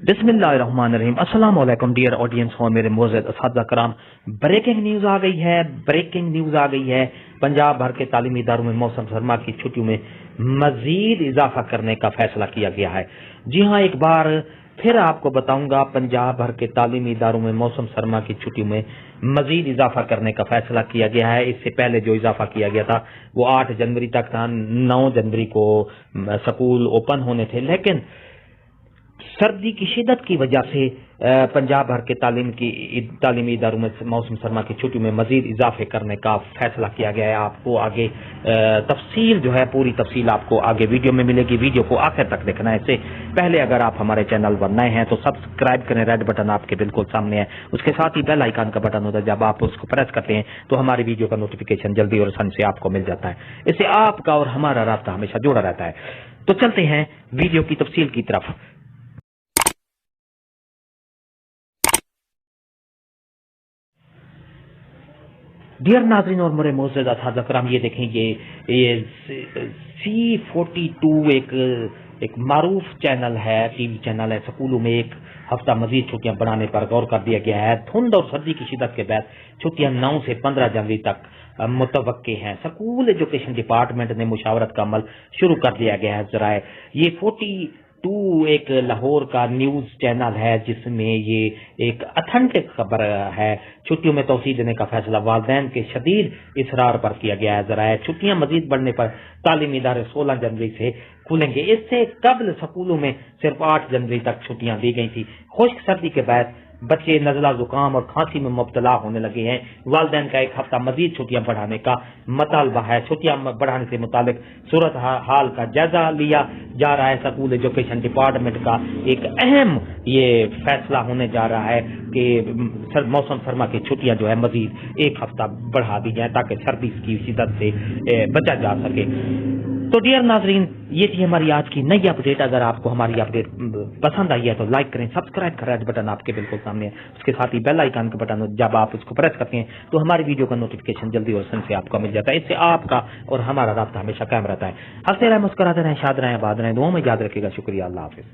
बिस्मिल्लाहिर्रहमानिर्रहीम। अस्सलाम वालेकुम डियर ऑडियंस और मेरे मोअज़्ज़ज़ अस्हाब कराम। ब्रेकिंग न्यूज़ आ गई है। पंजाब भर के तालीमी इदारों में मौसम सरमा की छुट्टियों में मजीद इजाफा करने का फैसला किया गया है। जी हाँ, एक बार फिर आपको बताऊंगा, पंजाब भर के तालीमी इदारों में मौसम सरमा की छुट्टियों में मजीद इजाफा करने का फैसला किया गया है। इससे पहले जो इजाफा किया गया था वो 8 जनवरी तक था। 9 जनवरी को स्कूल ओपन होने थे, लेकिन सर्दी की शिद्दत की वजह से पंजाब भर के तालीमी इदारों में मौसम सरमा की छुट्टियों में मजीद इजाफे करने का फैसला किया गया है। आपको आगे तफसील जो है, पूरी तफसील आपको आगे वीडियो में मिलेगी। वीडियो को आखिर तक देखना है। इससे पहले अगर आप हमारे चैनल पर नए हैं तो सब्सक्राइब करें। रेड बटन आपके बिल्कुल सामने है, उसके साथ ही बेल आइकन का बटन होता है। जब आप उसको प्रेस करते हैं तो हमारी वीडियो का नोटिफिकेशन जल्दी और आसानी से आपको मिल जाता है। इससे आपका और हमारा राब्ता हमेशा जुड़ा रहता है। तो चलते हैं वीडियो की तफसील की तरफ। डियर नाज़रीन और मेरे मोअज़्ज़ज़ अस्हाब कराम, ये देखें, ये C42 एक मारूफ चैनल है, टीवी चैनल है। स्कूलों में एक हफ्ता मजीद छुट्टियां बढ़ाने पर गौर कर दिया गया है। धुंध और सर्दी की शिद्दत के बाद छुट्टियां 9 से 15 जनवरी तक मुतवक्के हैं। स्कूल एजुकेशन डिपार्टमेंट ने मुशावरत का अमल शुरू कर दिया गया है। जरा ये 42 एक लाहौर का न्यूज चैनल है, जिसमें ये एक अथेंटिक खबर है। छुट्टियों में तोसी देने का फैसला वालिदैन के शदीद इसरार पर किया गया है। जरा छुट्टियां मजीद बढ़ने पर तालीमी इदारे 16 जनवरी से खुलेंगे। इससे कबल स्कूलों में सिर्फ 8 जनवरी तक छुट्टियां दी गई थी। खुश्क सर्दी के बाद बच्चे नज़ला, जुकाम और खांसी में मुब्तला होने लगे हैं। वालिदैन का एक हफ्ता मजीद छुट्टियां बढ़ाने का मुतालबा है। छुट्टियां बढ़ाने से मुतालिक सूरत हाल का जायजा लिया जा रहा है। स्कूल एजुकेशन डिपार्टमेंट का एक अहम ये फैसला होने जा रहा है कि मौसम सरमा की छुट्टियां जो है मजीद एक हफ्ता बढ़ा दी जाए ताकि सर्दी की शिद्दत से बचा जा सके। तो डियर नाजरीन, ये थी हमारी आज की नई अपडेट। अगर आपको हमारी अपडेट पसंद आई है तो लाइक करें, सब्सक्राइब करें। रेड बटन आपके बिल्कुल सामने है, उसके साथ ही बेल आइकन का बटन, जब आप उसको प्रेस करते हैं तो हमारी वीडियो का नोटिफिकेशन जल्दी और आसानी से आपको मिल जाता है। इससे आपका और हमारा राब्ता हमेशा कायम रहता है। हंसते रहें, मुस्कुराते रहें, शाद रहें, आबाद रहें। दुआ में याद रखिएगा। शुक्रिया। अल्लाह हाफिज।